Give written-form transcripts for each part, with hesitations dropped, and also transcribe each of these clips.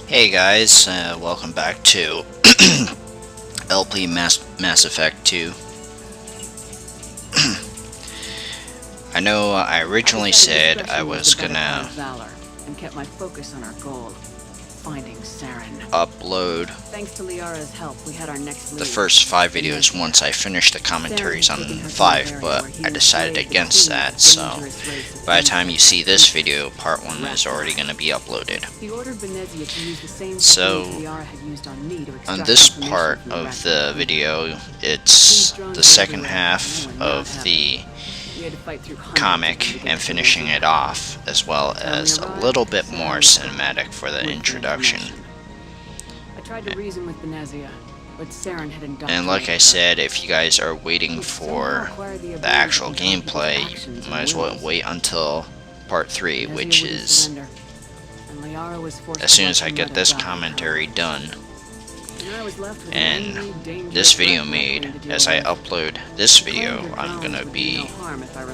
Hey guys, welcome back to LP Mass Effect 2. I know I originally said I was gonna and kept my focus on our goal, finding Saren. upload Thanks to Liara's help, we had our next lead. the first 5 videos once I finished the commentaries on 5, but I decided against that, so by the time you see this video, part 1 is already going to be uploaded. So, on this part of the video, it's the second half of the comic and finishing it off, as well as a little bit more cinematic for the introduction. And like I said, if you guys are waiting for the actual gameplay, you might as well wait until part 3, which is as soon as I get this commentary done and this video made. As I upload this video, I'm gonna be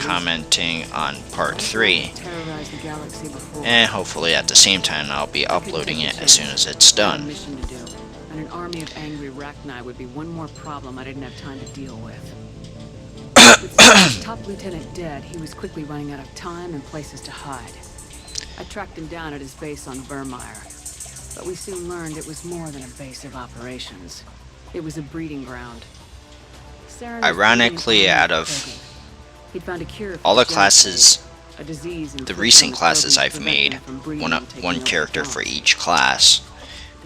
commenting on part 3, and hopefully at the same time I'll be uploading it as soon as it's done. And an army of angry Rachni would be one more problem I didn't have time to deal with. With top lieutenant dead, he was quickly running out of time and places to hide. I tracked him down at his base on Vermeer, but we soon learned it was more than a base of operations. It was a breeding ground. Ironically, out of all the classes, the recent classes I've made, one character for each class,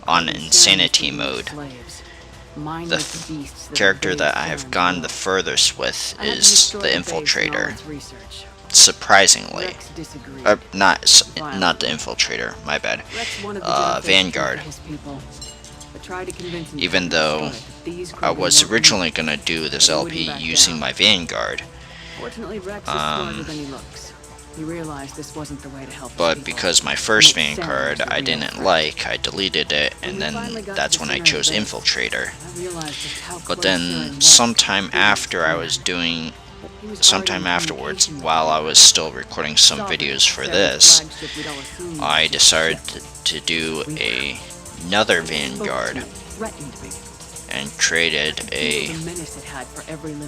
on Insanity mode, the character that I have gone the furthest with is the Infiltrator. Surprisingly. Not the Infiltrator, my bad. Vanguard. Even though I was originally gonna do this LP using my Vanguard, but because my first Vanguard I didn't like, I deleted it, and then that's when I chose Infiltrator. But then sometime afterwards, while I was still recording some videos for this, I decided to do another Vanguard and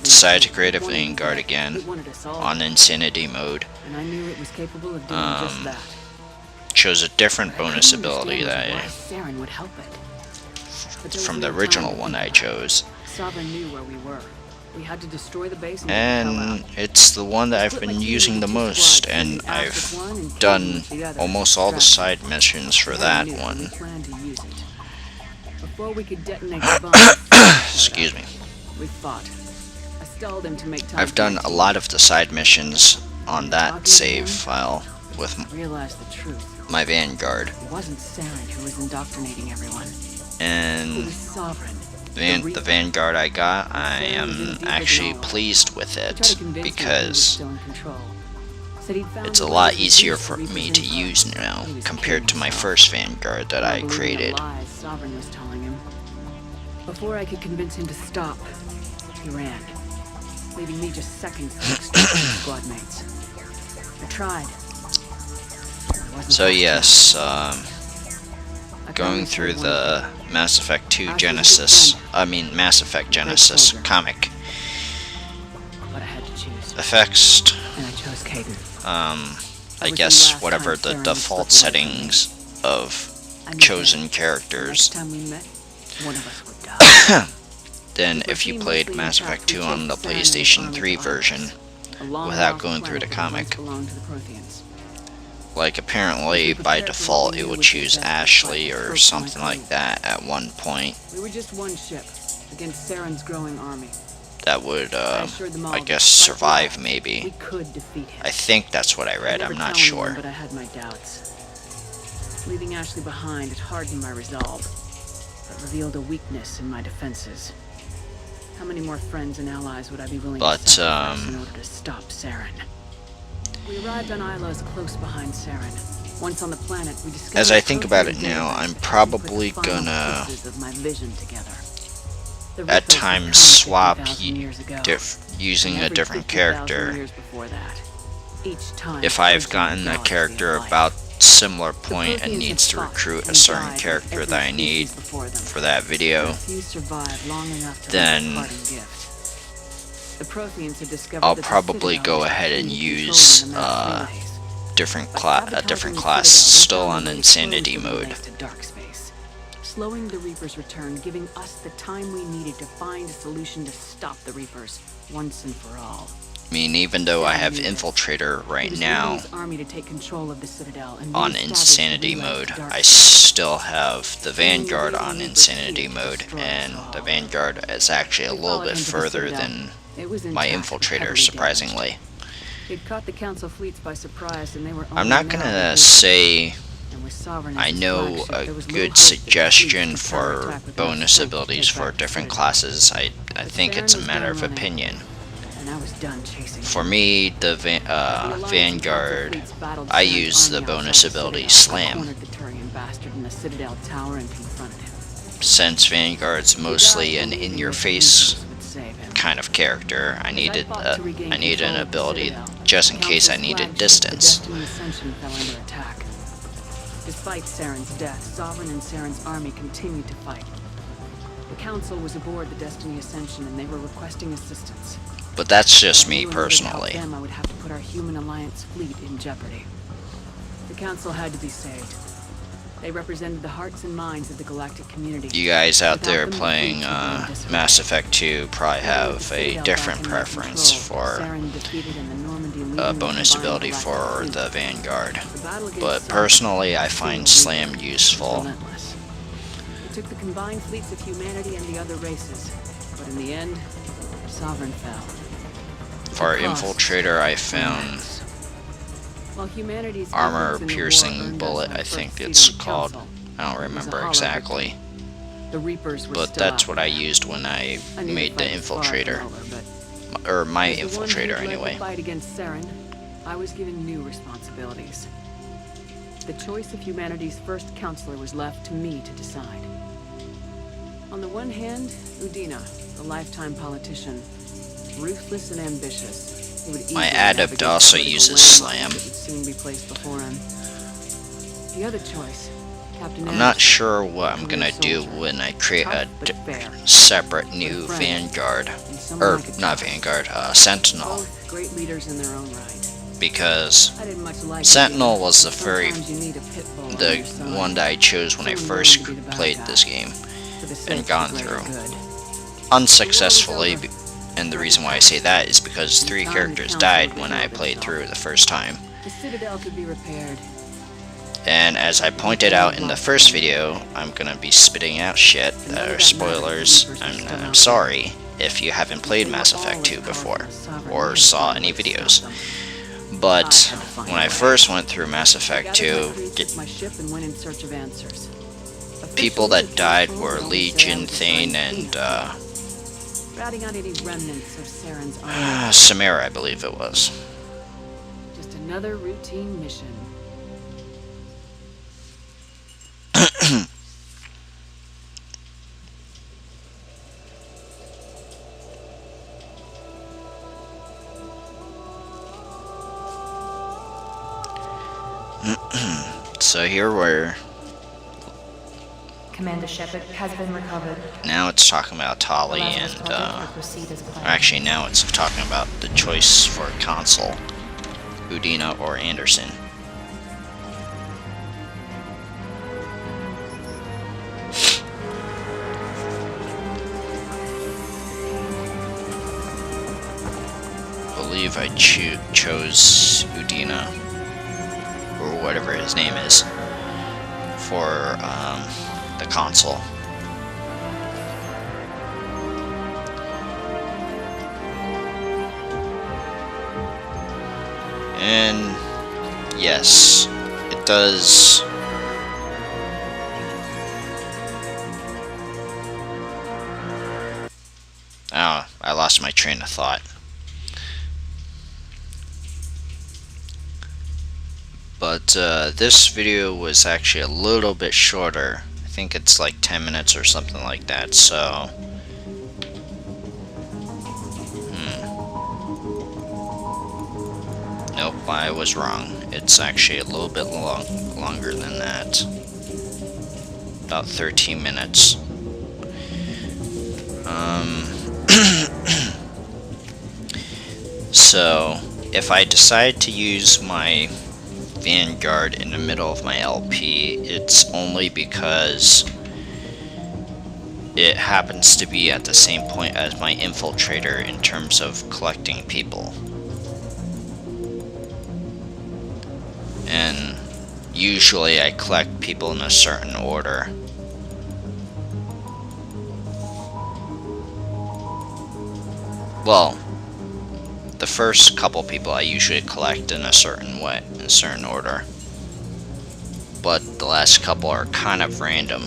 decided to create a Vanguard again on Insanity mode. Chose a different bonus ability that from the original one I chose, and it's the one that I've been using the most, and I've done almost all the side missions for that one. Excuse me. I've done a lot of the side missions on that save file with my Vanguard. And the Vanguard I got, I am actually pleased with it, because it's a lot easier for me to use now compared to my first Vanguard that I created. Before I could convince him to stop, he ran, leaving me just seconds to extract his squad mates. I tried. So yes, going through the Mass Effect 2 Genesis comic. But I had to choose. Effects, And I chose Caden. I guess whatever the default settings of chosen characters. Next time we met, one of us would die. Then if you played Mass Effect 2 on the PlayStation 3 version, without going through the comic, like apparently by default it would choose Ashley or something like that at one point. We were just one ship against Saren's growing army. That would, I guess, survive maybe. We could defeat him. I think that's what I read, I'm not sure. But I had my doubts. Leaving Ashley behind, it hardened my resolve, but revealed a weakness in my defenses. How many more friends and allies would I be willing to sacrifice in order to stop Saren? We arrived on Isla's close behind Saren. Once on the planet, we discovered. As I think about it now, I'm probably gonna at times swap using a different character. If I've gotten a character about similar point and needs to recruit a certain character that I need for that video, then I'll probably go ahead and use a different class still on insanity mode. Slowing the Reapers' return, giving us the time we needed to find a solution to stop the Reapers once and for all. I mean, even though I have Infiltrator right now on insanity mode, I still have the Vanguard on insanity mode, and the Vanguard is actually a little bit further than my Infiltrator, surprisingly. I'm not gonna say I know a good suggestion for bonus abilities for different classes. I think it's a matter of opinion. For me, the Vanguard, I use the bonus ability Slam. Since Vanguard's mostly an in-your-face kind of character, I needed an ability just in case I needed distance. Despite Saren's death, Sovereign and Saren's army continued to fight. The Council was aboard the Destiny Ascension and they were requesting assistance. But that's just me personally. Them, I would have to put our Human Alliance fleet in jeopardy. The Council had to be saved. They represented the hearts and minds of the galactic community. You guys out there playing Mass Effect 2 probably have a different preference for a bonus ability for the Vanguard. But personally, I find Slam useful. It took the combined fleets of humanity and the other races, but in the end, Sovereign fell. For Infiltrator, I found armor-piercing bullet, I think it's called. I don't remember exactly. But that's what I used when I made the Infiltrator. Or my Infiltrator, anyway. Fight against Saren, I was given new responsibilities. The choice of humanity's first counselor was left to me to decide. On the one hand, Udina, the lifetime politician, ruthless and ambitious. My Adept also uses Slam. The other choice, I'm not sure what I'm gonna do when I create a separate new Vanguard. Or, not Vanguard, Sentinel. Great leaders in their own right. Because Sentinel was the one that I chose when I first played this game and gone through unsuccessfully, and the reason why I say that is because 3 characters died when I played through the first time. The Citadel could be repaired. And as I pointed out in the first video, I'm gonna be spitting out shit that are spoilers. I'm sorry if you haven't played Mass Effect 2 before, or saw any videos. But when I first went through Mass Effect 2, people that died were Legion, Thane, and Samara, I believe it was. Just another routine mission. So here we're. Commander Shepard has been recovered. Now it's talking about Tali and, actually now it's talking about the choice for console, Udina or Anderson. I believe I chose Udina, or whatever his name is, for the console. And yes, it does. Oh, I lost my train of thought. But this video was actually a little bit shorter. I think it's like 10 minutes or something like that, so Nope, I was wrong. It's actually a little bit longer than that. About 13 minutes. So, if I decide to use my Vanguard in the middle of my LP, it's only because it happens to be at the same point as my Infiltrator in terms of collecting people. And usually I collect people in a certain order. Well, the first couple people I usually collect in a certain way, in a certain order. But the last couple are kind of random.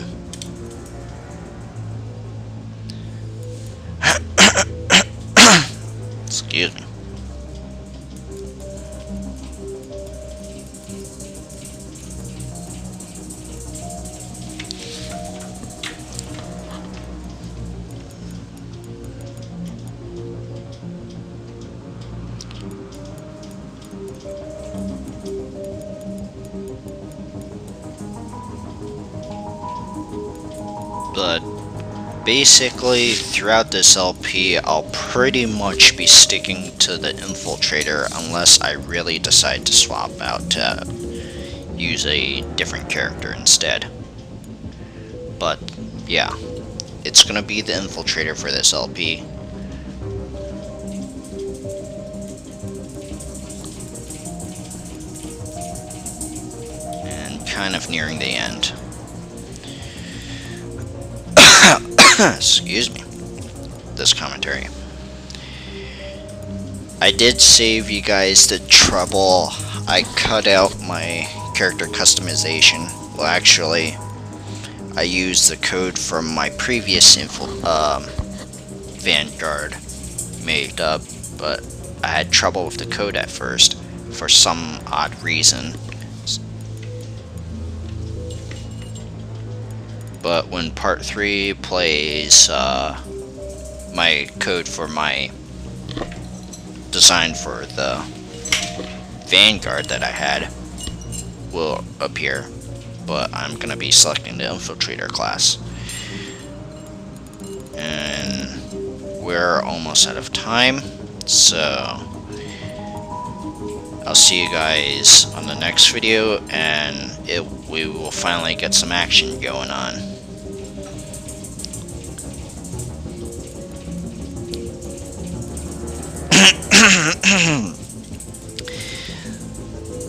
Excuse me. But basically, throughout this LP, I'll pretty much be sticking to the Infiltrator unless I really decide to swap out to use a different character instead. But yeah, it's gonna be the Infiltrator for this LP. And kind of nearing the end. Excuse me, this commentary. I did save you guys the trouble. I cut out my character customization. Well, actually, I used the code from my previous Vanguard made up, but I had trouble with the code at first for some odd reason. But when part 3 plays, my code for my design for the Vanguard that I had will appear. But I'm gonna be selecting the Infiltrator class. And we're almost out of time, so I'll see you guys on the next video, and we will finally get some action going on.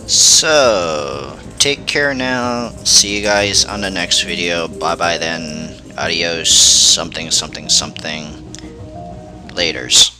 So, take care now. See you guys on the next video. Bye bye then. Adios. Something, something, something. Laters.